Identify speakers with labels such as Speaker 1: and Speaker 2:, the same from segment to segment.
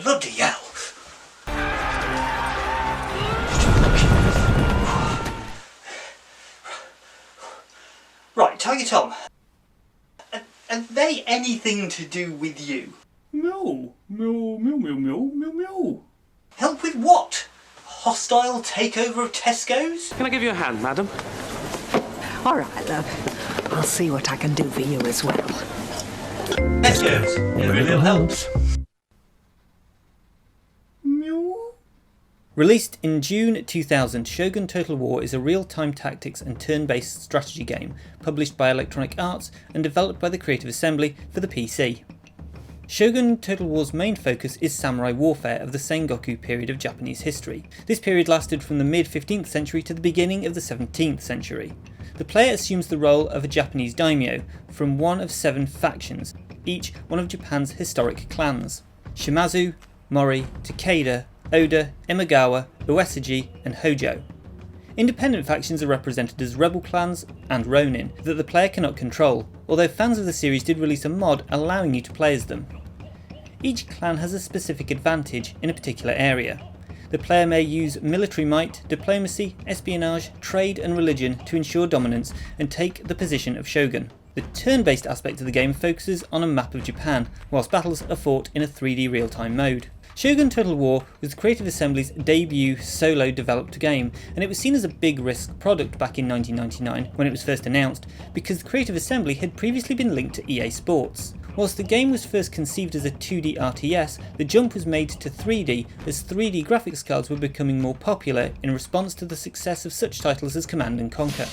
Speaker 1: Bloody hell! Right, Tiger Tom. Are they anything to do with you?
Speaker 2: No. No.
Speaker 1: Help with what? Hostile takeover of Tesco's?
Speaker 3: Can I give you a hand, madam?
Speaker 4: All right, love. I'll see what I can do for you as well.
Speaker 1: Tesco's. Every little helps.
Speaker 5: Released in June 2000, Shogun Total War is a real-time tactics and turn-based strategy game published by Electronic Arts and developed by the Creative Assembly for the PC. Shogun Total War's main focus is samurai warfare of the Sengoku period of Japanese history. This period lasted from the mid-15th century to the beginning of the 17th century. The player assumes the role of a Japanese daimyo from one of 7 factions, each one of Japan's historic clans: Shimazu, Mori, Takeda, Oda, Imagawa, Uesugi and Hojo. Independent factions are represented as rebel clans and ronin that the player cannot control, although fans of the series did release a mod allowing you to play as them. Each clan has a specific advantage in a particular area. The player may use military might, diplomacy, espionage, trade and religion to ensure dominance and take the position of shogun. The turn-based aspect of the game focuses on a map of Japan, whilst battles are fought in a 3D real-time mode. Shogun Total War was the Creative Assembly's debut solo developed game, and it was seen as a big risk product back in 1999 when it was first announced, because the Creative Assembly had previously been linked to EA Sports. Whilst the game was first conceived as a 2D RTS, the jump was made to 3D as 3D graphics cards were becoming more popular in response to the success of such titles as Command & Conquer.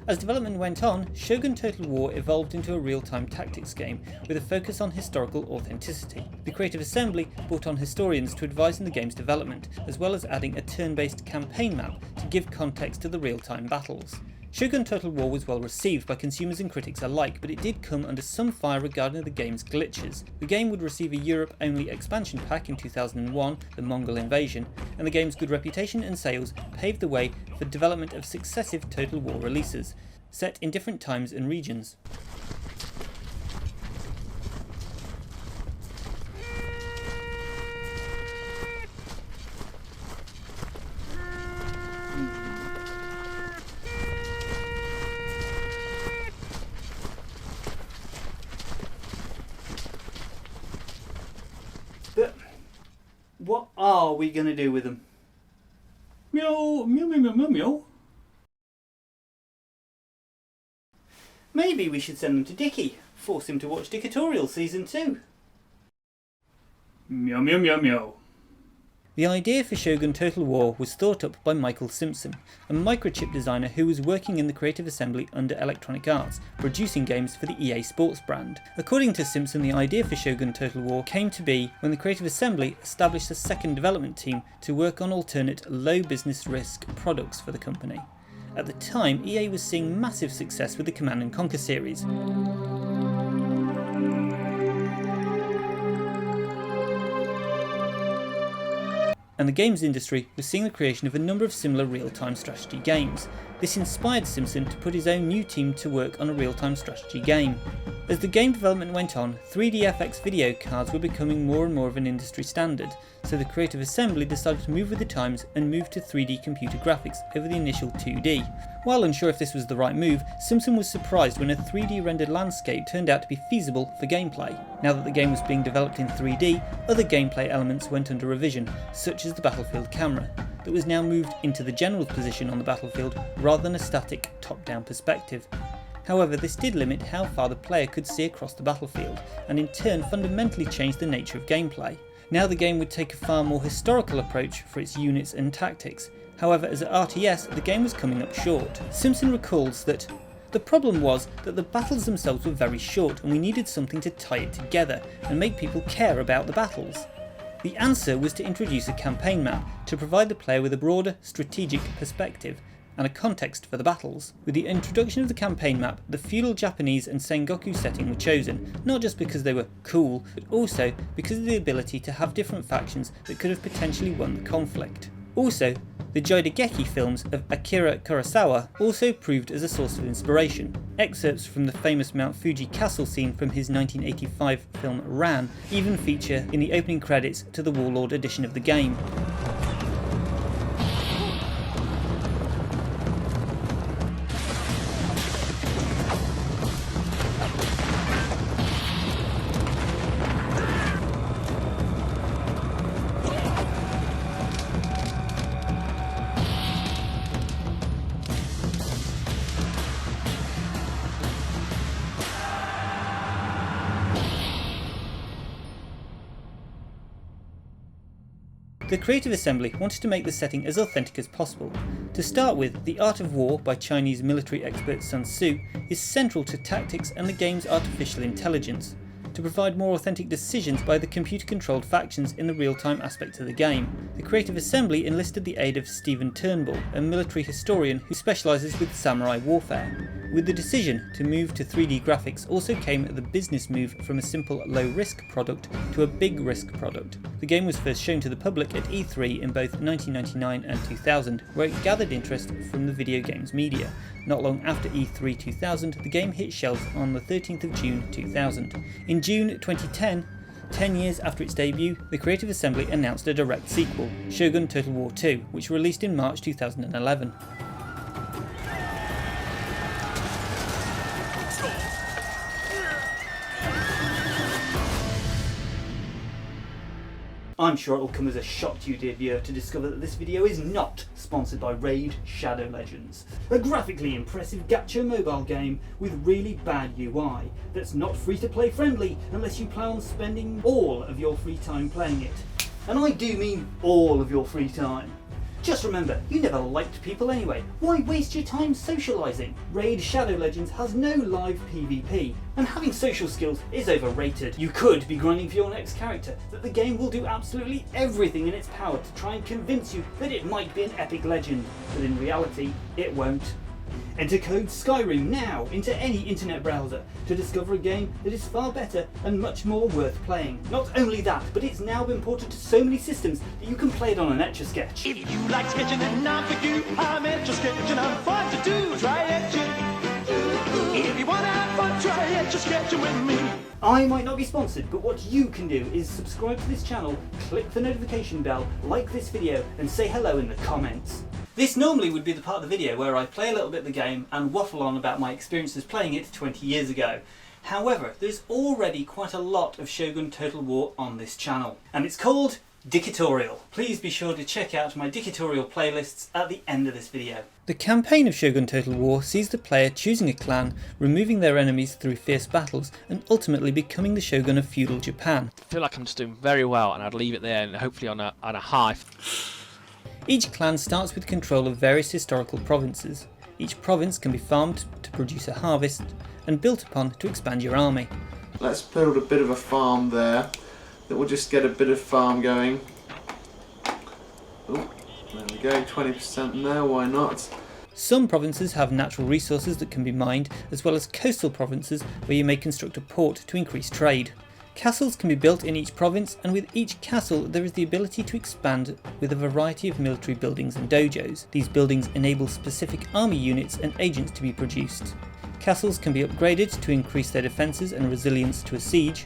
Speaker 5: As development went on, Shogun Total War evolved into a real-time tactics game with a focus on historical authenticity. The Creative Assembly brought on historians to advise in the game's development, as well as adding a turn-based campaign map to give context to the real-time battles. Shogun Total War was well received by consumers and critics alike, but it did come under some fire regarding the game's glitches. The game would receive a Europe-only expansion pack in 2001, the Mongol Invasion, and the game's good reputation and sales paved the way for development of successive Total War releases, set in different times and regions.
Speaker 1: But what are we going to do with them?
Speaker 2: Meow, meow, meow, meow, meow, meow.
Speaker 1: Maybe we should send them to Dicky, force him to watch Dickytorial Season 2.
Speaker 2: Meow, meow, meow, meow.
Speaker 5: The idea for Shogun Total War was thought up by Michael Simpson, a microchip designer who was working in the Creative Assembly under Electronic Arts, producing games for the EA Sports brand. According to Simpson, the idea for Shogun Total War came to be when the Creative Assembly established a second development team to work on alternate low business risk products for the company. At the time, EA was seeing massive success with the Command & Conquer series. And the games industry was seeing the creation of a number of similar real-time strategy games. This inspired Simpson to put his own new team to work on a real-time strategy game. As the game development went on, 3DFX video cards were becoming more and more of an industry standard, so the Creative Assembly decided to move with the times and move to 3D computer graphics over the initial 2D. While unsure if this was the right move, Simpson was surprised when a 3D rendered landscape turned out to be feasible for gameplay. Now that the game was being developed in 3D, other gameplay elements went under revision, such as the battlefield camera, that was now moved into the general position on the battlefield rather than a static top-down perspective. However, this did limit how far the player could see across the battlefield, and in turn fundamentally changed the nature of gameplay. Now the game would take a far more historical approach for its units and tactics. However, as an RTS, the game was coming up short. Simpson recalls that the problem was that the battles themselves were very short and we needed something to tie it together and make people care about the battles. The answer was to introduce a campaign map to provide the player with a broader strategic perspective and a context for the battles. With the introduction of the campaign map, the feudal Japanese and Sengoku setting were chosen, not just because they were cool, but also because of the ability to have different factions that could have potentially won the conflict. Also, The jidai films of Akira Kurosawa also proved as a source of inspiration. Excerpts from the famous Mount Fuji castle scene from his 1985 film Ran even feature in the opening credits to the Warlord edition of the game. The Creative Assembly wanted to make the setting as authentic as possible. To start with, The Art of War by Chinese military expert Sun Tzu is central to tactics and the game's artificial intelligence, to provide more authentic decisions by the computer-controlled factions in the real-time aspect of the game. The Creative Assembly enlisted the aid of Stephen Turnbull, a military historian who specialises with samurai warfare. With the decision to move to 3D graphics also came the business move from a simple low-risk product to a big-risk product. The game was first shown to the public at E3 in both 1999 and 2000, where it gathered interest from the video games media. Not long after E3 2000, the game hit shelves on the 13th of June 2000. In June 2010, 10 years after its debut, the Creative Assembly announced a direct sequel, Shogun Total War 2, which released in March 2011.
Speaker 1: I'm sure it will come as a shock to you, dear viewer, to discover that this video is not sponsored by Raid Shadow Legends, a graphically impressive gacha mobile game with really bad UI that's not free-to-play friendly unless you plan on spending all of your free time playing it. And I do mean all of your free time. Just remember, you never liked people anyway. Why waste your time socialising? Raid Shadow Legends has no live PvP, and having social skills is overrated. You could be grinding for your next character, that the game will do absolutely everything in its power to try and convince you that it might be an epic legend, but in reality, it won't. Enter code Skyrim now into any internet browser to discover a game that is far better and much more worth playing. Not only that, but it's now been ported to so many systems that you can play it on an Etch-a-Sketch.
Speaker 3: If you like sketching and I'm for you, I'm Etch-a-Sketching, I'm fun to do, try Etch-a. If you want to have fun, try Etch-a-Sketching with me.
Speaker 1: I might not be sponsored, but what you can do is subscribe to this channel, click the notification bell, like this video, and say hello in the comments. This normally would be the part of the video where I play a little bit of the game and waffle on about my experiences playing it 20 years ago. However, there's already quite a lot of Shogun Total War on this channel, and it's called Dickytorial. Please be sure to check out my Dickytorial playlists at the end of this video.
Speaker 5: The campaign of Shogun Total War sees the player choosing a clan, removing their enemies through fierce battles, and ultimately becoming the shogun of feudal Japan.
Speaker 6: I feel like I'm just doing very well, and I'd leave it there and hopefully on a high.
Speaker 5: Each clan starts with control of various historical provinces. Each province can be farmed to produce a harvest and built upon to expand your army.
Speaker 7: Let's build a bit of a farm there. That will just get a bit of farm going. Oh, there we go, 20% there, why not?
Speaker 5: Some provinces have natural resources that can be mined, as well as coastal provinces where you may construct a port to increase trade. Castles can be built in each province, and with each castle there is the ability to expand with a variety of military buildings and dojos. These buildings enable specific army units and agents to be produced. Castles can be upgraded to increase their defences and resilience to a siege.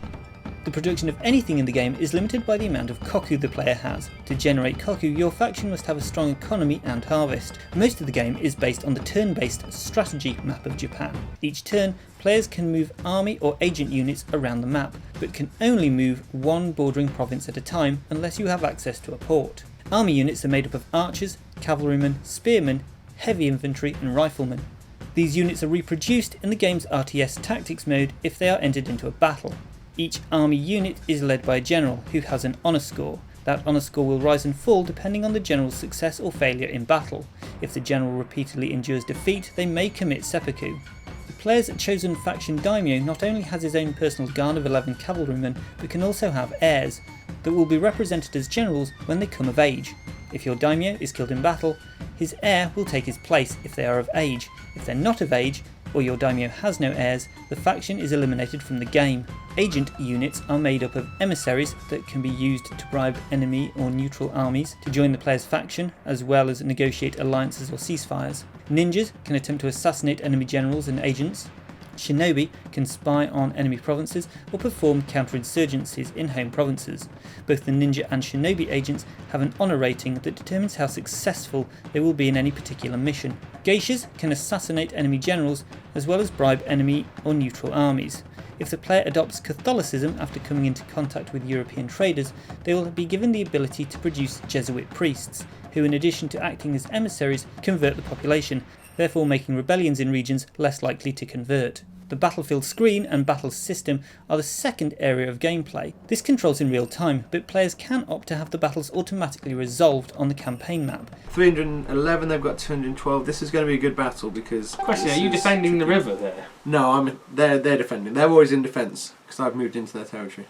Speaker 5: The production of anything in the game is limited by the amount of koku the player has. To generate koku, your faction must have a strong economy and harvest. Most of the game is based on the turn-based strategy map of Japan. Each turn, players can move army or agent units around the map, but can only move one bordering province at a time unless you have access to a port. Army units are made up of archers, cavalrymen, spearmen, heavy infantry and riflemen. These units are reproduced in the game's RTS tactics mode if they are entered into a battle. Each army unit is led by a general who has an honour score. That honour score will rise and fall depending on the general's success or failure in battle. If the general repeatedly endures defeat, they may commit seppuku. The player's chosen faction daimyo not only has his own personal guard of 11 cavalrymen, but can also have heirs that will be represented as generals when they come of age. If your daimyo is killed in battle, his heir will take his place if they are of age. If they're not of age, or your daimyo has no heirs, the faction is eliminated from the game. Agent units are made up of emissaries that can be used to bribe enemy or neutral armies to join the player's faction, as well as negotiate alliances or ceasefires. Ninjas can attempt to assassinate enemy generals and agents. Shinobi can spy on enemy provinces or perform counterinsurgencies in home provinces. Both the ninja and shinobi agents have an honour rating that determines how successful they will be in any particular mission. Geishas can assassinate enemy generals as well as bribe enemy or neutral armies. If the player adopts Catholicism after coming into contact with European traders, they will be given the ability to produce Jesuit priests, who in addition to acting as emissaries convert the population, therefore making rebellions in regions less likely to convert. The battlefield screen and battle system are the second area of gameplay. This controls in real time, but players can opt to have the battles automatically resolved on the campaign map.
Speaker 7: 311, they've got 212. This is going to be a good battle because...
Speaker 2: Question, are you defending the river there?
Speaker 7: No, they're defending. They're always in defence because I've moved into their territory.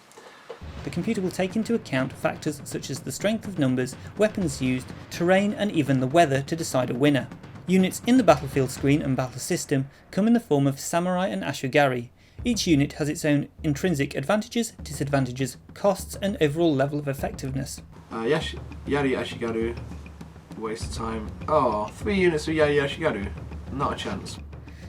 Speaker 5: The computer will take into account factors such as the strength of numbers, weapons used, terrain and even the weather to decide a winner. Units in the battlefield screen and battle system come in the form of samurai and ashigari. Each unit has its own intrinsic advantages, disadvantages, costs and overall level of effectiveness.
Speaker 7: Yari Ashigaru, waste of time. Oh, 3 units of Yari Ashigaru, not a chance.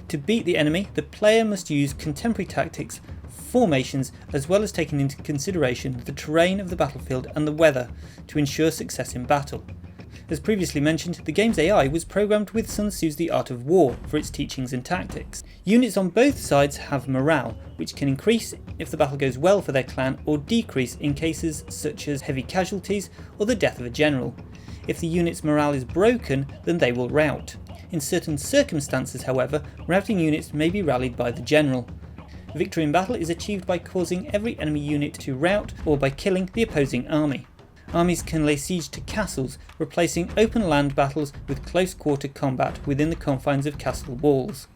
Speaker 5: To beat the enemy, the player must use contemporary tactics, formations, as well as taking into consideration the terrain of the battlefield and the weather to ensure success in battle. As previously mentioned, the game's AI was programmed with Sun Tzu's The Art of War for its teachings and tactics. Units on both sides have morale, which can increase if the battle goes well for their clan or decrease in cases such as heavy casualties or the death of a general. If the unit's morale is broken, then they will rout. In certain circumstances, however, routing units may be rallied by the general. Victory in battle is achieved by causing every enemy unit to rout or by killing the opposing army. Armies can lay siege to castles, replacing open land battles with close quarter combat within the confines of castle walls.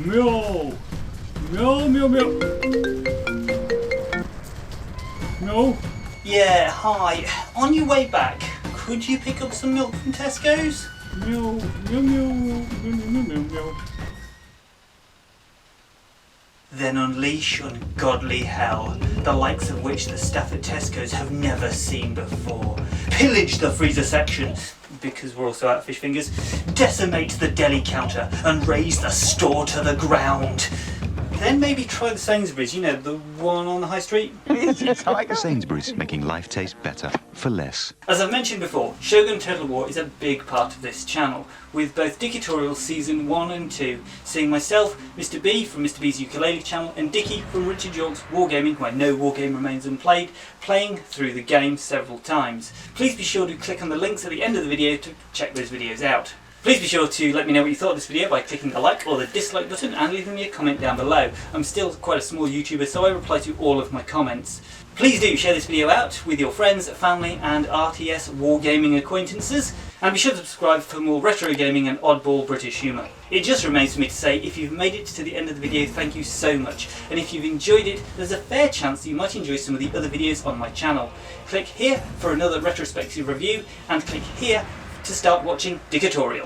Speaker 2: Meow! Meow, meow, meow! No?
Speaker 1: Yeah, hi. On your way back, could you pick up some milk from Tesco's?
Speaker 2: Meow, meow, meow, meow, meow, meow, meow.
Speaker 1: Then unleash ungodly hell, the likes of which the staff at Tesco's have never seen before. Pillage the freezer section, because we're also out of fish fingers. Decimate the deli counter and raise the store to the ground. Then maybe try the Sainsbury's, you know, the one on the high street.
Speaker 8: Sainsbury's, making life taste better for less.
Speaker 1: As I've mentioned before, Shogun Total War is a big part of this channel, with both Dickytorial Season 1 and 2, seeing myself, Mr. B from Mr. B's Ukulele channel, and Dicky from Richard York's Wargaming, where no wargame remains unplayed, playing through the game several times. Please be sure to click on the links at the end of the video to check those videos out. Please be sure to let me know what you thought of this video by clicking the like or the dislike button and leaving me a comment down below. I'm still quite a small YouTuber, so I reply to all of my comments. Please do share this video out with your friends, family and RTS wargaming acquaintances, and be sure to subscribe for more retro gaming and oddball British humour. It just remains for me to say, if you've made it to the end of the video, thank you so much, and if you've enjoyed it, there's a fair chance that you might enjoy some of the other videos on my channel. Click here for another retrospective review, and click here to start watching Dickytorial.